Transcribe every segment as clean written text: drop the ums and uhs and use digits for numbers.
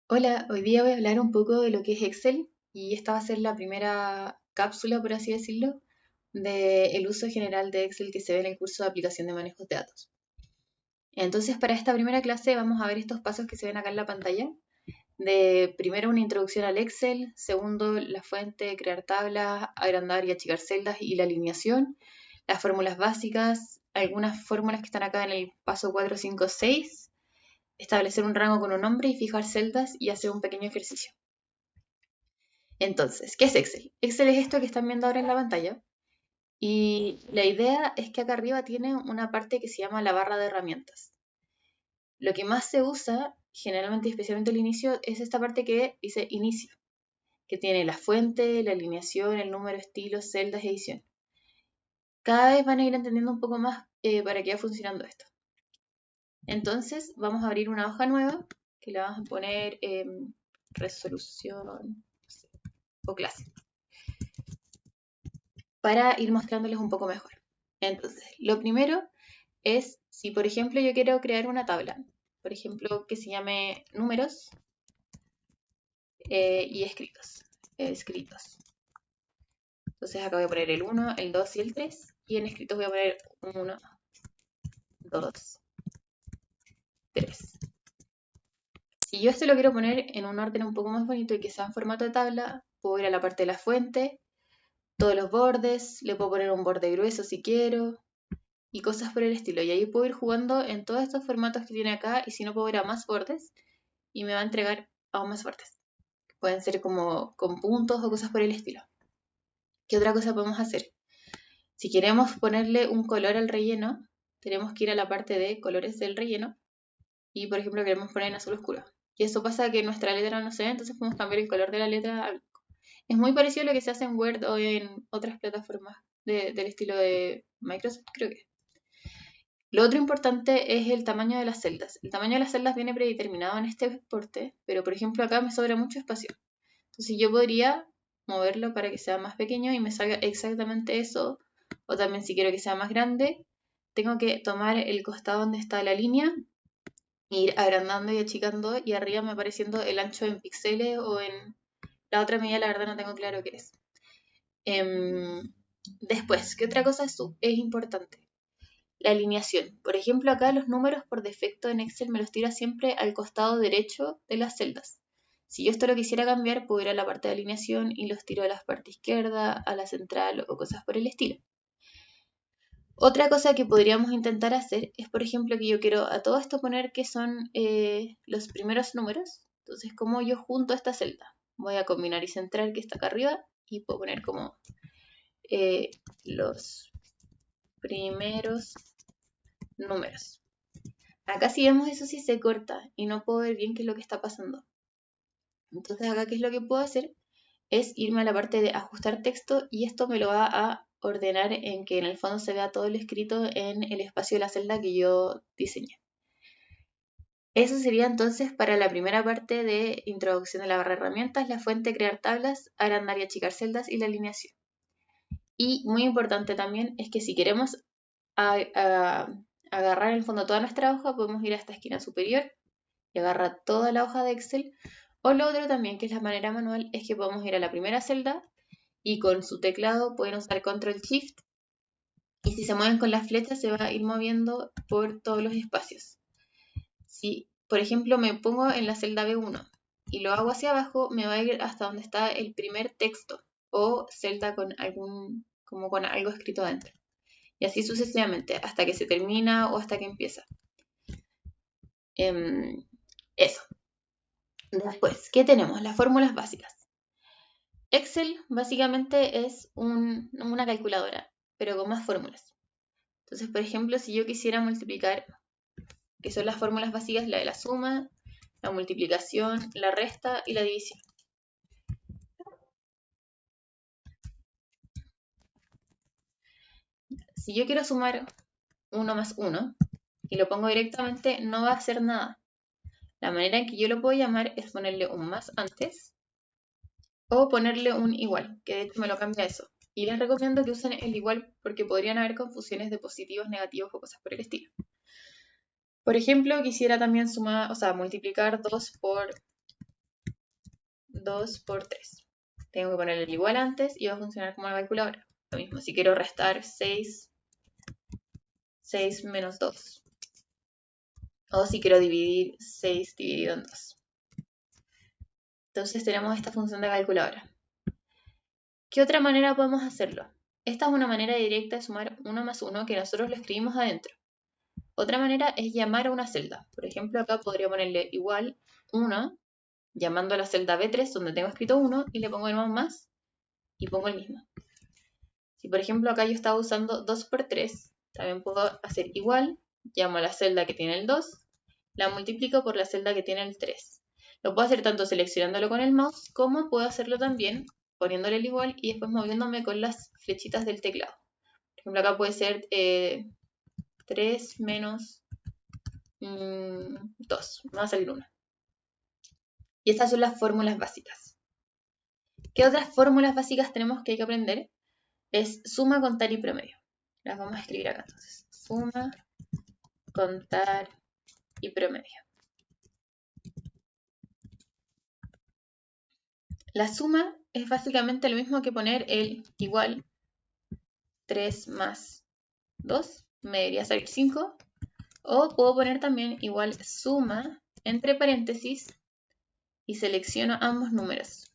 Hola, hoy día voy a hablar un poco de lo que es Excel y esta va a ser la primera cápsula, por así decirlo, del uso general de Excel que se ve en el curso de aplicación de manejo de datos. Entonces, para esta primera clase vamos a ver estos pasos que se ven acá en la pantalla. De primero una introducción al Excel, segundo la fuente, crear tablas, agrandar y achicar celdas y la alineación, las fórmulas básicas, algunas fórmulas que están acá en el paso 4, 5, 6, establecer un rango con un nombre y fijar celdas y hacer un pequeño ejercicio. Entonces, ¿qué es Excel? Excel es esto que están viendo ahora en la pantalla. Y la idea es que acá arriba tiene una parte que se llama la barra de herramientas. Lo que más se usa, generalmente y especialmente al inicio, es esta parte que dice inicio, que tiene la fuente, la alineación, el número, estilos, celdas, edición. Cada vez van a ir entendiendo un poco más para qué va funcionando esto. Entonces, vamos a abrir una hoja nueva que le vamos a poner resolución no sé, o clase, para ir mostrándoles un poco mejor. Entonces, lo primero es si, por ejemplo, yo quiero crear una tabla, por ejemplo, que se llame números y escritos. Escritos. Entonces acá voy a poner el 1, el 2 y el 3. Y en escritos voy a poner 1, 2, 3. Si yo esto lo quiero poner en un orden un poco más bonito y que sea en formato de tabla, puedo ir a la parte de la fuente, todos los bordes, le puedo poner un borde grueso si quiero, y cosas por el estilo. Y ahí puedo ir jugando en todos estos formatos que tiene acá, y si no puedo ir a más bordes, y me va a entregar aún más bordes. Pueden ser como con puntos o cosas por el estilo. ¿Qué otra cosa podemos hacer? Si queremos ponerle un color al relleno, tenemos que ir a la parte de colores del relleno y, por ejemplo, queremos poner en azul oscuro. Y eso pasa que nuestra letra no se ve, entonces podemos cambiar el color de la letra a blanco. Es muy parecido a lo que se hace en Word o en otras plataformas del estilo de Microsoft, creo que. Lo otro importante es el tamaño de las celdas. El tamaño de las celdas viene predeterminado en este exporte, pero por ejemplo acá me sobra mucho espacio. Entonces yo podría moverlo para que sea más pequeño y me salga exactamente eso. O también si quiero que sea más grande, tengo que tomar el costado donde está la línea, ir agrandando y achicando y arriba me apareciendo el ancho en píxeles o en la otra medida, la verdad no tengo claro qué es. Después, ¿qué otra cosa es importante? La alineación. Por ejemplo, acá los números por defecto en Excel me los tira siempre al costado derecho de las celdas. Si yo esto lo quisiera cambiar, puedo ir a la parte de alineación y los tiro a la parte izquierda, a la central o cosas por el estilo. Otra cosa que podríamos intentar hacer es, por ejemplo, que yo quiero a todo esto poner que son los primeros números. Entonces, como yo junto esta celda, voy a combinar y centrar que está acá arriba y puedo poner como los primeros números. Acá si vemos eso sí se corta y no puedo ver bien qué es lo que está pasando. Entonces acá qué es lo que puedo hacer es irme a la parte de ajustar texto y esto me lo va a ordenar en que en el fondo se vea todo lo escrito en el espacio de la celda que yo diseñé. Eso sería entonces para la primera parte de introducción de la barra de herramientas, la fuente, crear tablas, agrandar y achicar celdas y la alineación. Y muy importante también es que si queremos agarrar en el fondo toda nuestra hoja, podemos ir a esta esquina superior y agarra toda la hoja de Excel. O lo otro también, que es la manera manual, es que podemos ir a la primera celda y con su teclado pueden usar Control Shift y si se mueven con las flechas se va a ir moviendo por todos los espacios. Si, por ejemplo, me pongo en la celda B1 y lo hago hacia abajo, me va a ir hasta donde está el primer texto o celda con algún, como con algo escrito dentro. Y así sucesivamente, hasta que se termina o hasta que empieza. Eso. Después, ¿qué tenemos? Las fórmulas básicas. Excel básicamente es una calculadora, pero con más fórmulas. Entonces, por ejemplo, si yo quisiera multiplicar, que son las fórmulas básicas, la de la suma, la multiplicación, la resta y la división. Si yo quiero sumar 1 más 1 y lo pongo directamente, no va a hacer nada. La manera en que yo lo puedo llamar es ponerle un más antes o ponerle un igual, que de hecho me lo cambia eso. Y les recomiendo que usen el igual porque podrían haber confusiones de positivos, negativos o cosas por el estilo. Por ejemplo, quisiera también sumar, o sea, multiplicar 2 por 2 por 3. Tengo que poner el igual antes y va a funcionar como la calculadora. Lo mismo, si quiero restar 6 menos 2. O si quiero dividir 6 dividido en 2. Entonces tenemos esta función de calculadora. ¿Qué otra manera podemos hacerlo? Esta es una manera directa de sumar 1 más 1 que nosotros lo escribimos adentro. Otra manera es llamar a una celda. Por ejemplo, acá podría ponerle igual 1, llamando a la celda B3 donde tengo escrito 1 y le pongo el más y pongo el mismo. Si por ejemplo acá yo estaba usando 2 por 3, también puedo hacer igual, llamo a la celda que tiene el 2, la multiplico por la celda que tiene el 3. Lo puedo hacer tanto seleccionándolo con el mouse, como puedo hacerlo también poniéndole el igual y después moviéndome con las flechitas del teclado. Por ejemplo, acá puede ser 3 menos 2, me va a salir 1. Y estas son las fórmulas básicas. ¿Qué otras fórmulas básicas tenemos que hay que aprender? Es suma, contar y promedio. Las vamos a escribir acá entonces. Suma, contar y promedio. La suma es básicamente lo mismo que poner el igual 3 más 2, me debería salir 5. O puedo poner también igual suma entre paréntesis y selecciono ambos números.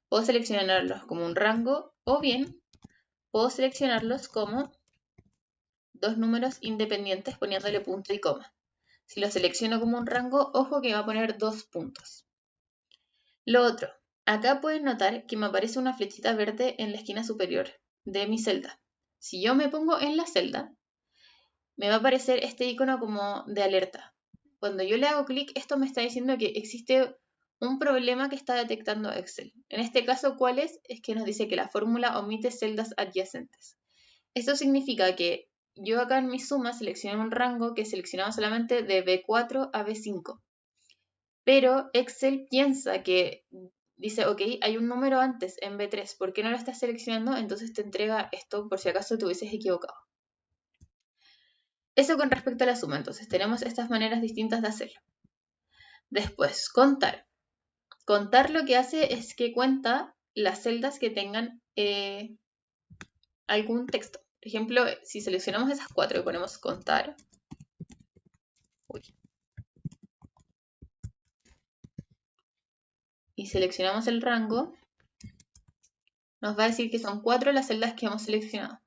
Puedo seleccionarlos como un rango o bien puedo seleccionarlos como dos números independientes poniéndole punto y coma. Si lo selecciono como un rango, ojo que va a poner 2 puntos. Lo otro, acá pueden notar que me aparece una flechita verde en la esquina superior de mi celda. Si yo me pongo en la celda, me va a aparecer este icono como de alerta. Cuando yo le hago clic, esto me está diciendo que existe un problema que está detectando Excel. En este caso, ¿cuál es? Es que nos dice que la fórmula omite celdas adyacentes. Esto significa que yo acá en mi suma seleccioné un rango que seleccionaba solamente de B4 a B5. Pero Excel piensa que dice, ok, hay un número antes en B3, ¿por qué no lo estás seleccionando? Entonces te entrega esto por si acaso te hubieses equivocado. Eso con respecto a la suma, entonces tenemos estas maneras distintas de hacerlo. Después, contar. Contar lo que hace es que cuenta las celdas que tengan algún texto. Por ejemplo, si seleccionamos esas 4 y ponemos contar, y seleccionamos el rango, nos va a decir que son 4 las celdas que hemos seleccionado.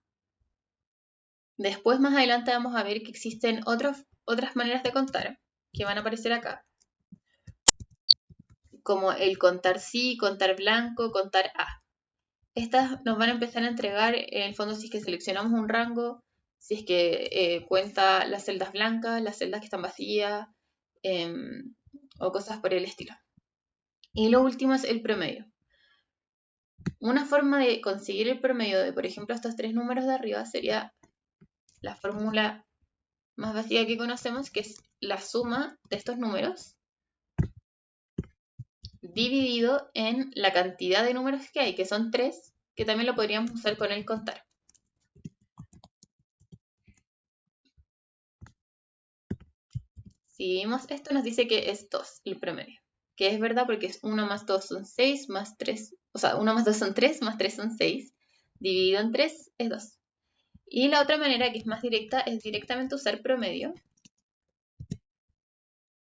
Después, más adelante, vamos a ver que existen otras maneras de contar que van a aparecer acá, como el contar sí, contar blanco, contar A. Estas nos van a empezar a entregar, en el fondo, si es que seleccionamos un rango, si es que cuenta las celdas blancas, las celdas que están vacías, o cosas por el estilo. Y lo último es el promedio. Una forma de conseguir el promedio de, por ejemplo, estos 3 números de arriba sería la fórmula más básica que conocemos, que es la suma de estos números dividido en la cantidad de números que hay, que son 3, que también lo podríamos usar con el contar. Si vimos esto, nos dice que es 2 el promedio, que es verdad porque es 1 más 2 son 6, más 3, o sea, 1 más 2 son 3, más 3 son 6, dividido en 3 es 2. Y la otra manera, que es más directa, es directamente usar promedio.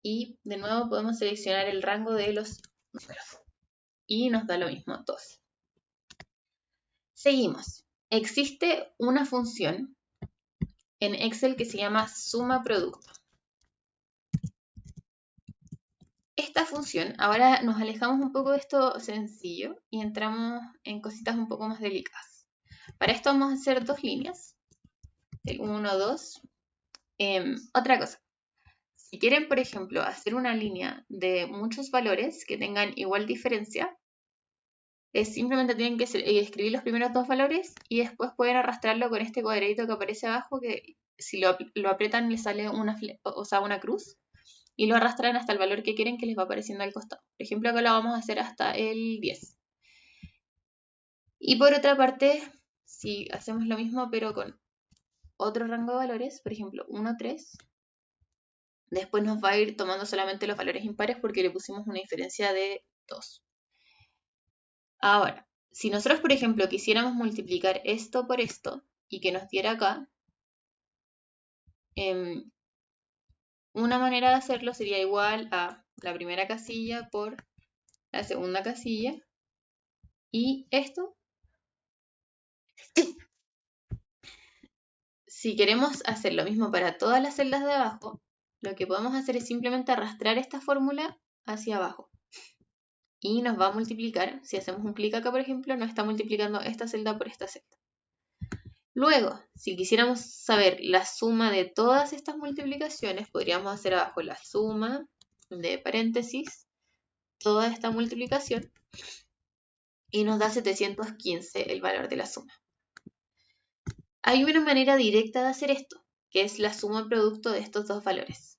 Y de nuevo podemos seleccionar el rango de los números. Y nos da lo mismo, 2. Seguimos. Existe una función en Excel que se llama suma producto. Esta función, ahora nos alejamos un poco de esto sencillo y entramos en cositas un poco más delicadas. Para esto vamos a hacer 2 líneas, el 1, 2. Otra cosa, si quieren, por ejemplo, hacer una línea de muchos valores que tengan igual diferencia, simplemente tienen que escribir los primeros 2 valores y después pueden arrastrarlo con este cuadradito que aparece abajo, que si lo aprietan les sale una cruz, y lo arrastran hasta el valor que quieren que les va apareciendo al costado. Por ejemplo, acá lo vamos a hacer hasta el 10. Y por otra parte, si hacemos lo mismo pero con otro rango de valores, por ejemplo 1, 3, después nos va a ir tomando solamente los valores impares porque le pusimos una diferencia de 2. Ahora, si nosotros, por ejemplo, quisiéramos multiplicar esto por esto y que nos diera acá, una manera de hacerlo sería igual a la primera casilla por la segunda casilla y esto. Si queremos hacer lo mismo para todas las celdas de abajo, lo que podemos hacer es simplemente arrastrar esta fórmula hacia abajo. Y nos va a multiplicar, si hacemos un clic acá por ejemplo, nos está multiplicando esta celda por esta celda. Luego, si quisiéramos saber la suma de todas estas multiplicaciones, podríamos hacer abajo la suma de paréntesis, toda esta multiplicación, y nos da 715 el valor de la suma. Hay una manera directa de hacer esto, que es la suma producto de estos dos valores.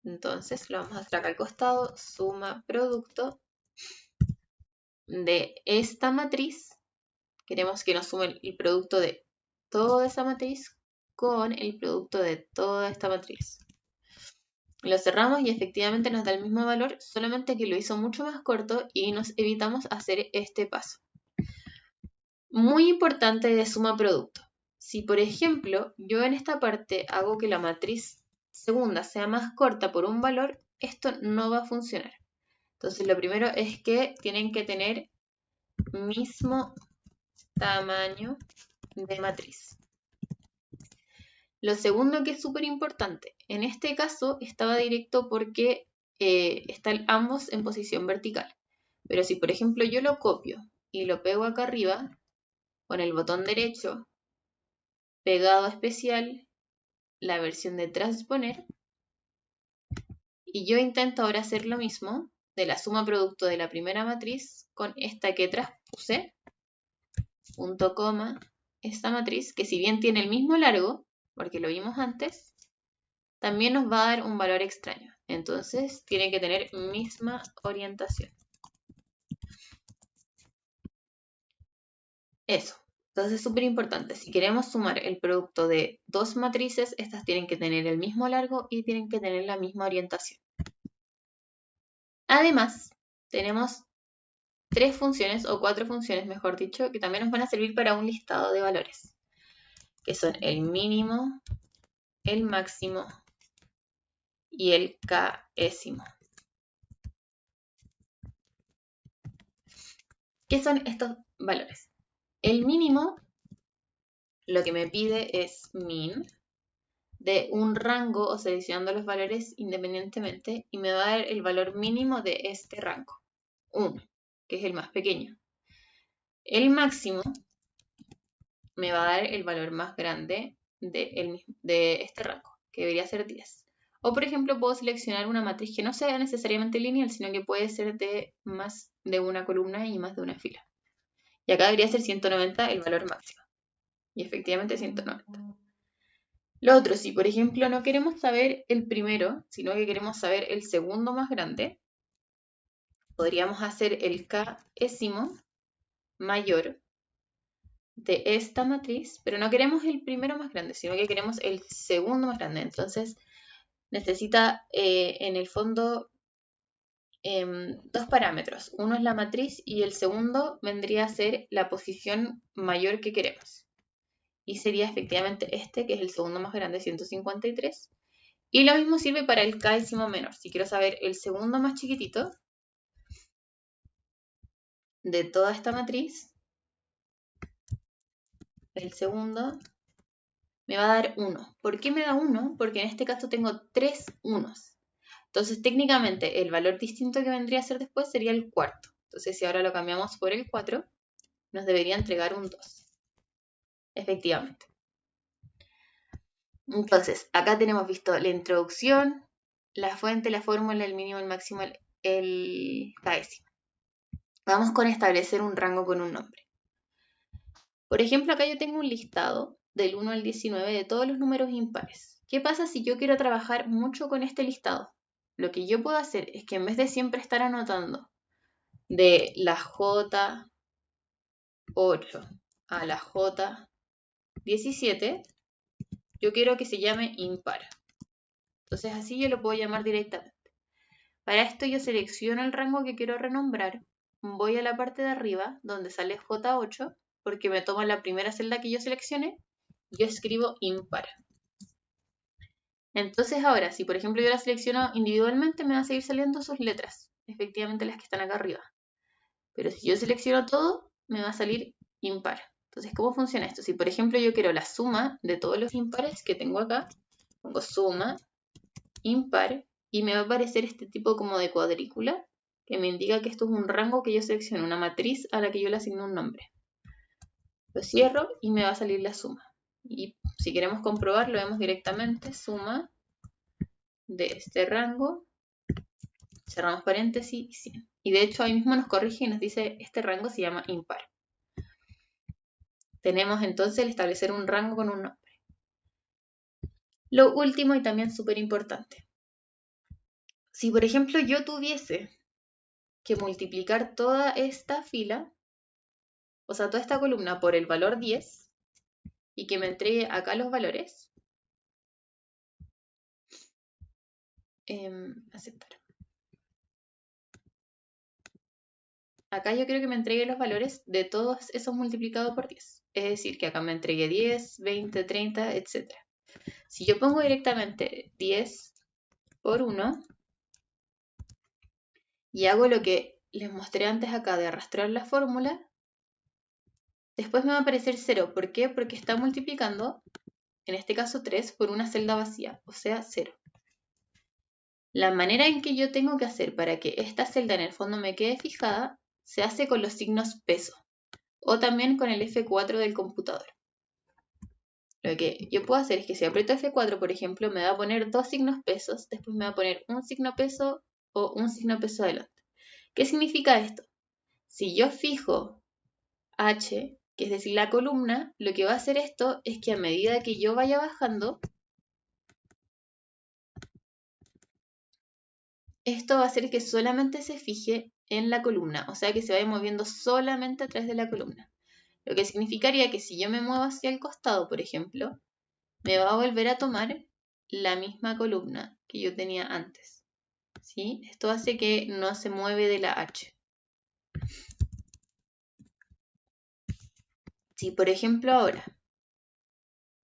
Entonces lo vamos a hacer acá al costado, suma producto de esta matriz. Queremos que nos sume el producto de toda esa matriz con el producto de toda esta matriz. Lo cerramos y efectivamente nos da el mismo valor, solamente que lo hizo mucho más corto y nos evitamos hacer este paso. Muy importante de suma producto. Si por ejemplo yo en esta parte hago que la matriz segunda sea más corta por un valor, esto no va a funcionar. Entonces lo primero es que tienen que tener mismo tamaño de matriz. Lo segundo que es súper importante, en este caso estaba directo porque están ambos en posición vertical. Pero si por ejemplo yo lo copio y lo pego acá arriba, con el botón derecho, pegado especial, la versión de transponer, y yo intento ahora hacer lo mismo de la suma producto de la primera matriz con esta que transpuse, punto coma, esta matriz, que si bien tiene el mismo largo, porque lo vimos antes, también nos va a dar un valor extraño. Entonces tiene que tener misma orientación. Eso. Entonces es súper importante. Si queremos sumar el producto de dos matrices, estas tienen que tener el mismo largo y tienen que tener la misma orientación. Además, tenemos tres funciones, o cuatro funciones, mejor dicho, que también nos van a servir para un listado de valores, que son el mínimo, el máximo y el késimo. ¿Qué son estos valores? El mínimo lo que me pide es min de un rango o seleccionando los valores independientemente y me va a dar el valor mínimo de este rango, 1, que es el más pequeño. El máximo me va a dar el valor más grande de este rango, que debería ser 10. O por ejemplo puedo seleccionar una matriz que no sea necesariamente lineal, sino que puede ser de más de una columna y más de una fila. Y acá debería ser 190 el valor máximo. Y efectivamente 190. Lo otro, si por ejemplo no queremos saber el primero, sino que queremos saber el segundo más grande, podríamos hacer el késimo mayor de esta matriz, pero no queremos el primero más grande, sino que queremos el segundo más grande. Entonces necesita en el fondo dos parámetros. Uno es la matriz y el segundo vendría a ser la posición mayor que queremos. Y sería efectivamente este, que es el segundo más grande, 153. Y lo mismo sirve para el késimo menor. Si quiero saber el segundo más chiquitito de toda esta matriz, el segundo me va a dar 1. ¿Por qué me da 1? Porque en este caso tengo 3 unos. Entonces técnicamente el valor distinto que vendría a ser después sería el cuarto. Entonces si ahora lo cambiamos por el 4, nos debería entregar un 2. Efectivamente. Entonces, acá tenemos visto la introducción, la fuente, la fórmula, el mínimo, el máximo, el késimo. Vamos con establecer un rango con un nombre. Por ejemplo, acá yo tengo un listado del 1 al 19 de todos los números impares. ¿Qué pasa si yo quiero trabajar mucho con este listado? Lo que yo puedo hacer es que en vez de siempre estar anotando de la J8 a la J17, yo quiero que se llame impar. Entonces así yo lo puedo llamar directamente. Para esto yo selecciono el rango que quiero renombrar voy a la parte de arriba, donde sale J8, porque me toma la primera celda que yo seleccione, yo escribo impar. Entonces ahora, si por ejemplo yo la selecciono individualmente, me van a seguir saliendo sus letras, efectivamente las que están acá arriba. Pero si yo selecciono todo, me va a salir impar. Entonces, ¿cómo funciona esto? Si por ejemplo yo quiero la suma de todos los impares que tengo acá, pongo suma, impar, y me va a aparecer este tipo como de cuadrícula, que me indica que esto es un rango que yo selecciono, una matriz a la que yo le asigno un nombre. Lo cierro y me va a salir la suma. Y si queremos comprobar, lo vemos directamente, suma de este rango, cerramos paréntesis y 100. Y de hecho ahí mismo nos corrige y nos dice, este rango se llama impar. Tenemos entonces el establecer un rango con un nombre. Lo último y también súper importante. Si por ejemplo yo tuviese que multiplicar toda esta fila, o sea, toda esta columna por el valor 10 y que me entregue acá los valores, aceptar. Acá yo quiero que me entregue los valores de todos esos multiplicados por 10. Es decir, que acá me entregue 10, 20, 30, etc. Si yo pongo directamente 10 por 1 y hago lo que les mostré antes acá de arrastrar la fórmula, después me va a aparecer 0. ¿Por qué? Porque está multiplicando, en este caso 3, por una celda vacía, o sea 0. La manera en que yo tengo que hacer para que esta celda en el fondo me quede fijada se hace con los signos peso o también con el F4 del computador. Lo que yo puedo hacer es que si aprieto F4, por ejemplo, me va a poner dos signos pesos, después me va a poner un signo peso o un signo peso adelante. ¿Qué significa esto? Si yo fijo H, que es decir la columna, lo que va a hacer esto es que a medida que yo vaya bajando, esto va a hacer que solamente se fije en la columna, o sea que se vaya moviendo solamente a través de la columna. Lo que significaría que si yo me muevo hacia el costado, por ejemplo, me va a volver a tomar la misma columna que yo tenía antes. ¿Sí? Esto hace que no se mueve de la H. Si por ejemplo ahora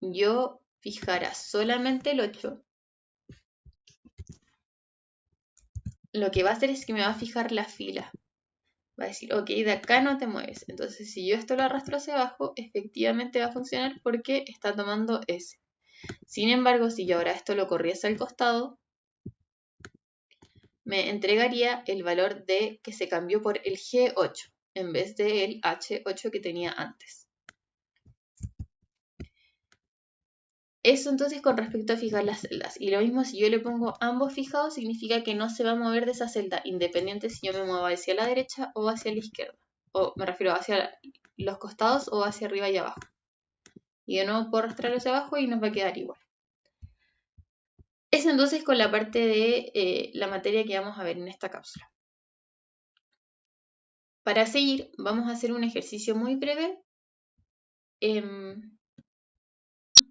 yo fijara solamente el 8, lo que va a hacer es que me va a fijar la fila. Va a decir, ok, de acá no te mueves. Entonces, si yo esto lo arrastro hacia abajo, efectivamente va a funcionar porque está tomando S. Sin embargo, si yo ahora esto lo corriese al costado, me entregaría el valor de que se cambió por el G8 en vez del H8 que tenía antes. Eso entonces con respecto a fijar las celdas. Y lo mismo si yo le pongo ambos fijados, significa que no se va a mover de esa celda, independiente si yo me muevo hacia la derecha o hacia la izquierda. O me refiero hacia los costados o hacia arriba y abajo. Y de nuevo puedo arrastrar hacia abajo y nos va a quedar igual. Eso entonces con la parte de la materia que vamos a ver en esta cápsula. Para seguir, vamos a hacer un ejercicio muy breve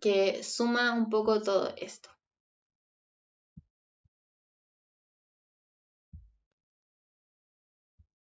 que suma un poco todo esto.